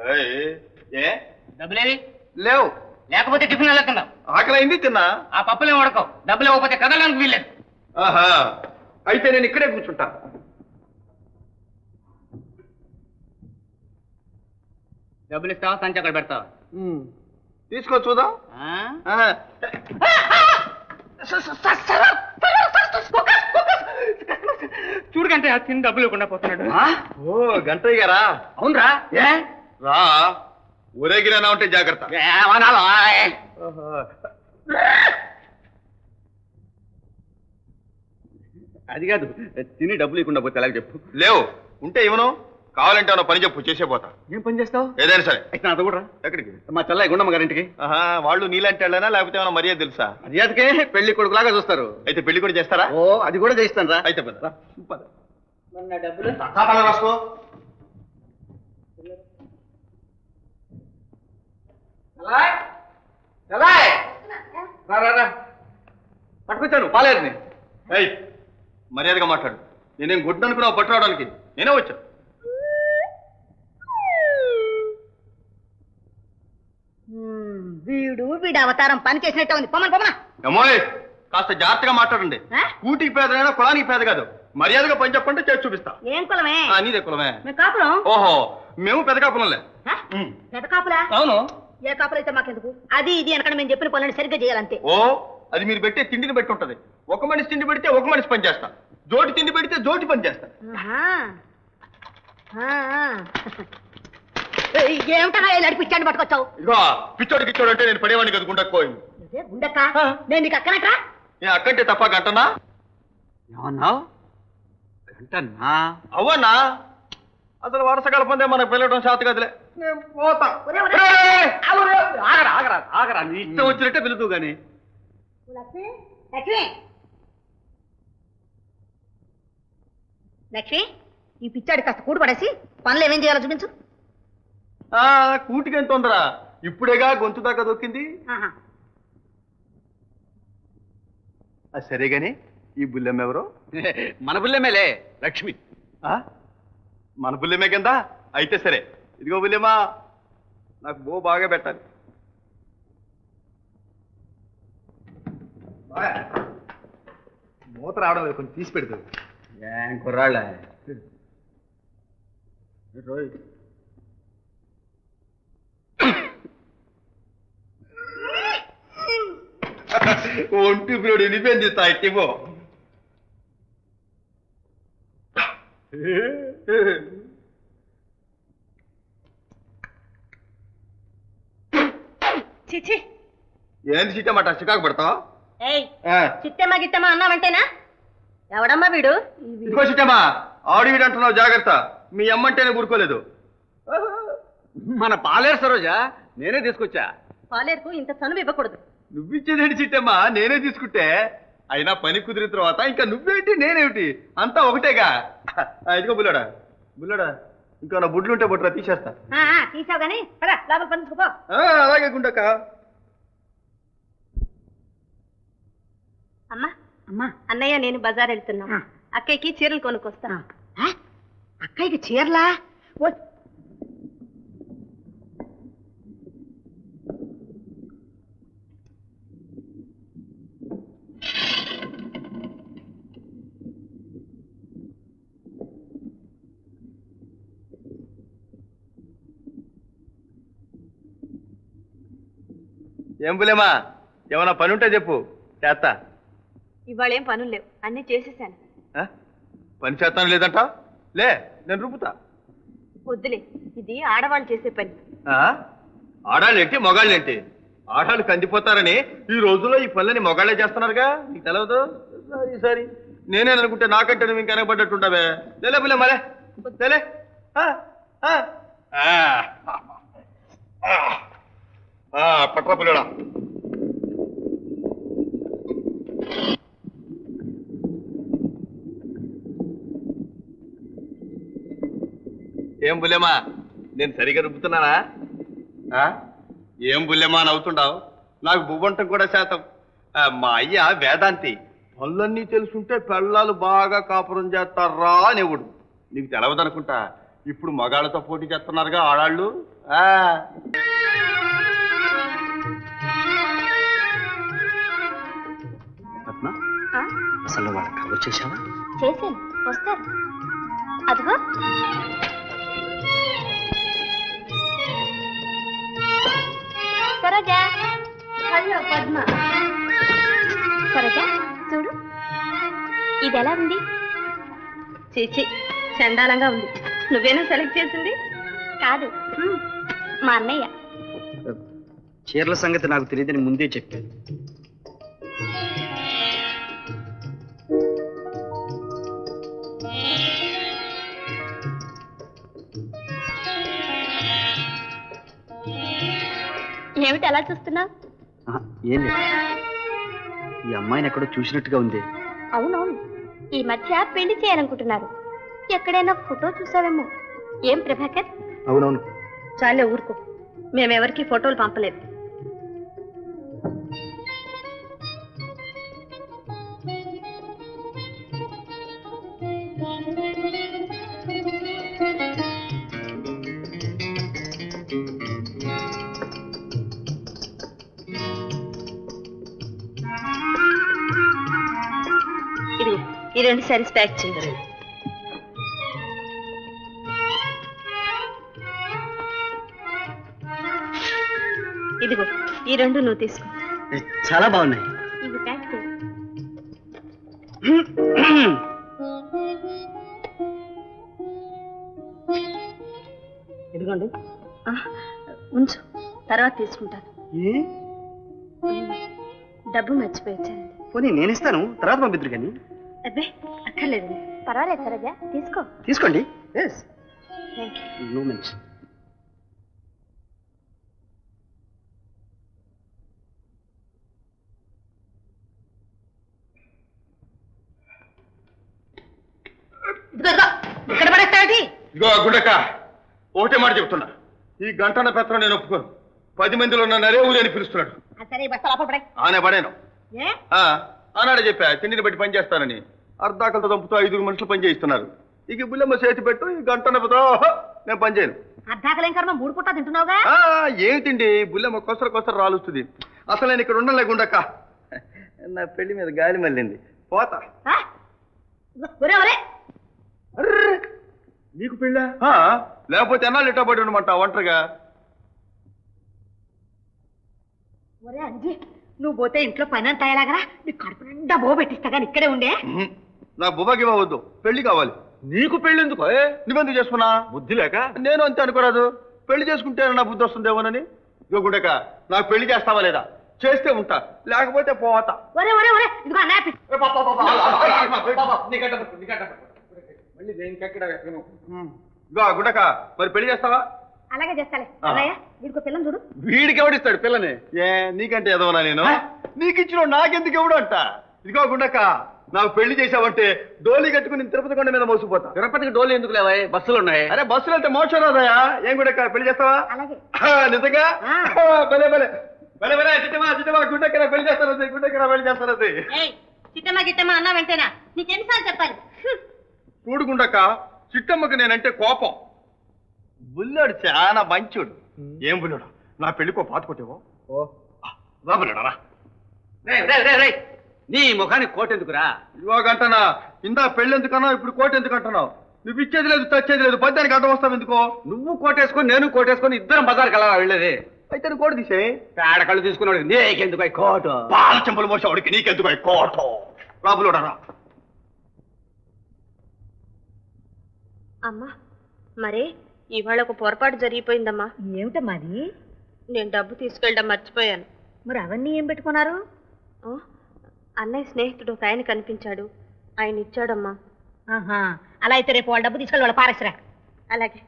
ఏ డబ్బులేవి లేవు. లేకపోతే టిఫిన్ వెళ్ళకుండా ఆకలి అయింది తిన్నా. ఆ పప్పులే ఉడకవు. డబ్బులు ఇవ్వకపోతే కదలడానికి వీల్లేదు. ఆహా, అయితే నేను ఇక్కడే కూర్చుంటా. డబ్బులు ఇస్తావా సంచి అక్కడ పెడతావా? తీసుకో చూద్దాం. చూడకంటే ఆ తిని డబ్బులు ఇవ్వకుండా పోతున్నాడు. ఓ గంటయ్య గారా? అవునరా? ఏ రా, ఊరేగినా ఉంటే జాగ్రత్త. అది కాదు, తిని డబ్బులు ఇవ్వకుండా పోతే ఎలాగ చెప్పు. లేవు, ఉంటే ఇవ్వను. కావాలంటే ఏమన్నా పని చెప్పు, చేసే పోతా. ఏం పని చేస్తావు? ఏదైనా సరే. అయితే నాతో కూడా. ఎక్కడికి? మా చెల్లయ్య గుండమ్మ గారింటికి. వాళ్ళు నీలాంటి వాళ్ళైనా లేకపోతే ఏమైనా మర్యాద తెలుసా? మర్యాదకే పెళ్లి కొడుకులాగా చూస్తారు. అయితే పెళ్లి కూడా చేస్తారా? ఓ అది కూడా చేయిస్తాను రా. అయితే పద. డబ్బులు రాసుకో. పట్టుకొచ్చాను పాలేరుని. మర్యాదగా మాట్లాడు. నేనేం గుడ్డు అనుకున్నావు పట్టుకోవడానికి? నేనే వచ్చా. వీడు అవతారం పని చేసినట్టు ఉంది. పొమ్మని పొమ్మన. అమ్మోయ్, కాస్త జాగ్రత్తగా మాట్లాడండి. కూటికి పేదైనా కులానికి పేద కాదు. మర్యాదగా పని చెప్పంటే చేసి చూపిస్తా. ఏం కులమే? నీదే కులమే. కాపురం. ఓహో, మేము పెద్ద కాపులంలే. పెద్ద కాపులా? అవును. ఏ కాపులు అయితే మాకెందుకు? అది ఇది అనకుండా మేము చెప్పిన పనులను సరిగ్గా చేయాలంతే. ఓ, అది మీరు పెట్టే తిండిని బట్టి ఉంటది. ఒక మనిషి తిండి పెడితే ఒక మనిషి పని చేస్తా. జోటి తిండి పెడితే జోటి పని చేస్తా. ఏమిటా నడిపించాడు పట్టుకొచ్చావు? ఇదిగో పిచ్చోడు గిచ్చోడు అంటే నేను పడేవాడిని కదా గుండెక్కోయి. గుండెక్క నేను నీకు అక్కనట్రా? నేను అక్కంటే తప్ప గంటనా? ఏమన్నావు? గంటన్నా? అవ్వన్నా, అసలు వరుస కలపందే మనకు పిల్లడం శాత కదలే. నేను పోతా. ఆగరా ఆగరా ఆగరా, నీ ఇష్టం వచ్చినట్టే పిలుతూ గాని. లక్ష్మి, లక్ష్మి, లక్ష్మి, ఈ పిచ్చాడి కాస్త కూడు పడేసి పనులు ఏమేం చేయాలో చూపించు. కూటికి ఎంత తొందర? ఇప్పుడేగా గొంతు దాకా దొక్కింది. సరే గాని ఈ బుల్లెమ్మ ఎవరో? మన బుల్లెమ్మేలే, లక్ష్మి. మన బుల్లెమ్మే కింద? అయితే సరే. ఇదిగో బుల్లెమ్మా, నాకు బో బాగా పెట్టాలి. మూత రావడం లేదు, కొంచెం తీసి పెడుతుంది. ఏం కుర్రాళ్ళ ఒంటి ఇప్పుడు నిపేం చేస్తా ఇవ్వ. చిచి, ఏంది చిట్టమాట చికాకు పెడతావా? చిత్తమ్మా గిత్తమ్మా అన్నావంటేనా? ఎవడమ్మా వీడు? ఇదిగో చిట్టమ్మా, ఆడి వీడు అంటున్నావు, జాగ్రత్త. మీ అమ్మంటేనే ఊరుకోలేదు. మన పాలేరు సరోజా, నేనే తీసుకొచ్చా. పాలేరుకు ఇంత చనువు ఇవ్వకూడదు. నువ్విచ్చేదేంటి చిట్టమ్మా, నేనే తీసుకుంటే. అయినా పని కుదిరిన తర్వాత ఇంకా నువ్వేంటి నేనేమిటి, అంతా ఒకటేగా. ఇదిగో బుల్లడా, బుల్లడా, ఇంకా నా బుడ్లు ఉంటే బుట్రా తీసేస్తా. తీసావు గానీ లోపల పని చూపో. అలాగే గుండక్క. అమ్మా అమ్మా, అన్నయ్య నేను బజార్ వెళ్తున్నా. అక్కయ్యకి చీరలు కొనుక్కొస్తా. అక్కయ్యకి చీరలా? ఏం బులేమా, ఏమన్నా పని ఉంటే చెప్పు, చేస్తా. ఇవాళ ఏం పనులు లేవు, అన్నీ చేసేసాను. పని చేస్తాను లేదంట? లే, నేను రూపుతా. వద్దులే, ఇది ఆడవాళ్ళు చేసే పని. ఆడాళ్ళేంటి మొగాళ్ళేంటి? ఆడాళ్ళు కందిపోతారని ఈ రోజుల్లో ఈ పనులని మొగాళ్ళే చేస్తున్నారుగా, నీకు తెలవదు? సరే సరే, నేనేననుకుంటే నాకంటే నువ్వు ఇంకా వెనకబడ్డట్టుంటావే. లేలే బులే మరే, లేలే. పట్రా పుల్లడా. ఏం బుల్లెమా, నేను సరిగా రుబ్బుతున్నానా? ఏం బుల్లెమా నవ్వుతుండావు? నాకు బువ్వంటం కూడా శాతం. మా అయ్య వేదాంతి, పనులన్నీ తెలుసుంటే పెళ్ళాలు బాగా కాపురం చేస్తారా అనేవుడు. నీకు తెలవదనుకుంటా. ఇప్పుడు మగాళ్ళతో పోటీ చేస్తున్నారుగా ఆడాళ్ళు. అసలు వాళ్ళ కవర్ చేశావా? చేశాను, వస్తారు. అదిగో సరోజా. హలో పద్మ. సరోజా చూడు, ఇది ఎలా ఉంది? చీచి, చండాలంగా ఉంది. నువ్వేనా సెలెక్ట్ చేసింది? కాదు, మా అన్నయ్య. చీరల సంగతి నాకు తెలియదని ముందే చెప్పాను. ఏమిటి అలా చూస్తున్నావు? ఏం లేదు, ఈ అమ్మాయిని ఎక్కడో చూసినట్టుగా ఉంది. అవునవును, ఈ మధ్య పెళ్లి చేయాలనుకుంటున్నారు. ఎక్కడైనా ఫోటో చూసావేమో. ఏం ప్రభాకర్? అవునవును. చాలే ఊరుకో, మేమెవరికి ఫోటోలు పంపలేదు. ఇదిగో ఈ 2 సారీస్ ప్యాక్ చేయండి. ఇదిగో ఈ 2 నువ్వు తీసుకో. చాలా బాగున్నాయి. ఇవి ప్యాక్ చేయి. ఇదిగోండి. ఉంచు, తర్వాత తీసుకుంటాను. డబ్బు మర్చిపోయించండి. పోనీ నేను ఇస్తాను, తర్వాత పంపిద్దురు కానీ. అబ్బే అక్కర్లేదండి. పర్వాలేదు సరోజా, తీసుకో. తీసుకోండి. Thank you. No mention. ఇక్కడ పడేస్తాడు. ఇగో గుండక, ఒకటే మాట చెప్తున్నా, ఈ గంటన్న పెత్తనం నేను ఒప్పుకోను. 10 మందిలో ఉన్న నరే ఊరి అని పిలుస్తున్నాడు. సరే బస్తా పడే. ఆనే పడాను. ఆనాడే చెప్పా తిండిని బట్టి పని చేస్తానని. అర్ధాకలతో దంపుతూ 5 మనుషులు పని చేయిస్తున్నారు. ఇక బుల్లమ్మ చేతి పెట్టు, ఈ గంటన్న పెత్తనం నేను పని చేయను. అర్ధాకలేం కర్మ, 3 పూట తింటున్నావుగా. ఏమి తిండి, బుల్లమ్మ కొసర రాలుస్తుంది. అసలు నేను ఇక్కడ ఉండలే గుండక్క. నా పెళ్లి మీద గాలి మళ్ళింది, పోతా. నీకు పెళ్ళా? లేకపోతే ఎన్నాళ్ళు ఇట్టా పడి ఉండమంటా ఒంటరిగా? ఒరే అంజీ, నువ్వు పోతే ఇంట్లో పని అంతా అయ్యేలాగా నీ కడుపు నిండా బో పెట్టిస్తా కానీ ఇక్కడే ఉండే. నాకు బుబాకి ఇవ్వవద్దు, పెళ్లి కావాలి. నీకు పెళ్లి ఎందుకు? నువ్వెందుకు చేసుకున్నా? బుద్ధి లేక. నేను అంతే అనుకోరాదు, పెళ్లి చేసుకుంటే నా బుద్ధి వస్తుందేమోనని. ఇగో గుండక, నాకు పెళ్లి చేస్తావా లేదా? చేస్తే ఉంటా, లేకపోతే పోతా. ఒరే ఒరే ఒరే, ఇదిగో అన్నయ్య గుండక, మరి పెళ్లి చేస్తావా? అలాగే చేస్తాలే. అన్నయ్య, వీడికో పిల్లని చూడు. వీడికి ఎవడిస్తాడు పిల్లని? నీకంటే ఎదవనా నేను? నీకు ఇచ్చిన నాకెందుకు ఎవడు అంట? ఇదిగో గుండక, నాకు పెళ్లి చేసావంటే డోలీ కట్టుకుని తిరుపతి కొండ మీద మోసిపోతా. తిరుపతికి డోలు ఎందుకు లేవా? బస్సులు ఉన్నాయి. అరే బస్సులు అంటే మోసం రాదయా. ఏం గుండక, పెళ్లి చేస్తావా? అలాగే. నిజంగా? భలే భలే భలే భలే. చిట్టమా గుండెక్కరా పెళ్లి చేస్తారు, గుండెక్కరా పెళ్లి చేస్తారు. చిట్టమ్మ గిట్టమ్మ అన్నా వెంటేనా? నీకెన్నిసార్లు చెప్పాలి? చూడు గుండక్క, చిట్టమ్మకి నేనంటే కోపం. బుల్లాడు చాలా మంచోడు. ఏం బుల్లాడు, నా పెళ్లికో పాత కొట్టేవో. బుల్లాడరా, నీ ముఖానికి కోట్ ఎందుకురా? ఇదిగో గంటనా, ఇందా పెళ్లి ఎందుకన్నా, ఇప్పుడు కోట ఎందుకు అంటున్నావు? నువ్వు ఇచ్చేది లేదు, తెచ్చేది లేదు, పద్యానికి అడ్డం వస్తావు ఎందుకో? నువ్వు కోటేసుకొని నేను కోటేసుకొని ఇద్దరం బజార్కి వెళ్ళాలా వెళ్ళేది? అయితే నువ్వు కోట తీసే. పేడ కళ్ళు తీసుకున్నాడు, నీకెందుకు కోటు? పాల చెంపలు మోసేవాడికి నీకెందుకు కోట? రాబులోడరా. అమ్మా, మరే ఇవాళ ఒక పొరపాటు జరిగిపోయిందమ్మా. ఏమిటమ్మా అది? నేను డబ్బు తీసుకెళ్ళడం మర్చిపోయాను. మరి అవన్నీ ఏం పెట్టుకున్నారు? అన్నయ్య స్నేహితుడు ఒక ఆయన కనిపించాడు, ఆయన ఇచ్చాడమ్మా. ఆహా, అలా అయితే రేపు వాళ్ళ డబ్బు తీసుకెళ్ళి వాళ్ళ పారేసరా. అలాగే.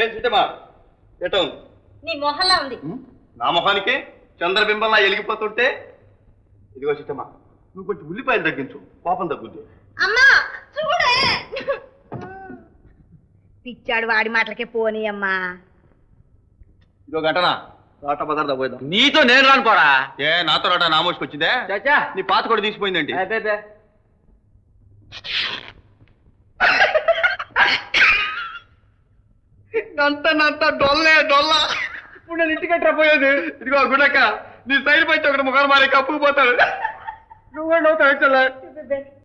ఏం చిట్టమా ఎటో నీ మొహల్లా ఉంది. నా మొహానికే చంద్రబింబంలా ఎలిగిపోతుంటే. ఇదిగో చిట్టమా, నువ్వు కొంచెం ఉల్లిపాయలు తగ్గించు, కోపం తగ్గుద్ది. అమ్మా చూడే. పిచ్చాడు వాడి మాటలకే పోనీ అమ్మా. ఇదిగో గంటనా, రాట బజార్ పోయిద్దాం. నీతో నేను రాను పోరా. నాతో రాట నామోసుకొచ్చిందే? చాచా, నీ పాత కూడా తీసిపోయిందండి. నంత డొల్లే డొల్ల. ఇప్పుడు నేను ఇంటికి పోయేది. ఇదిగో గుడక్క, నీ సైడ్ పైకి ఒకటి ముఖాలు మారి కప్పుకుపోతాడు. నువ్వు నవ్వుతావు.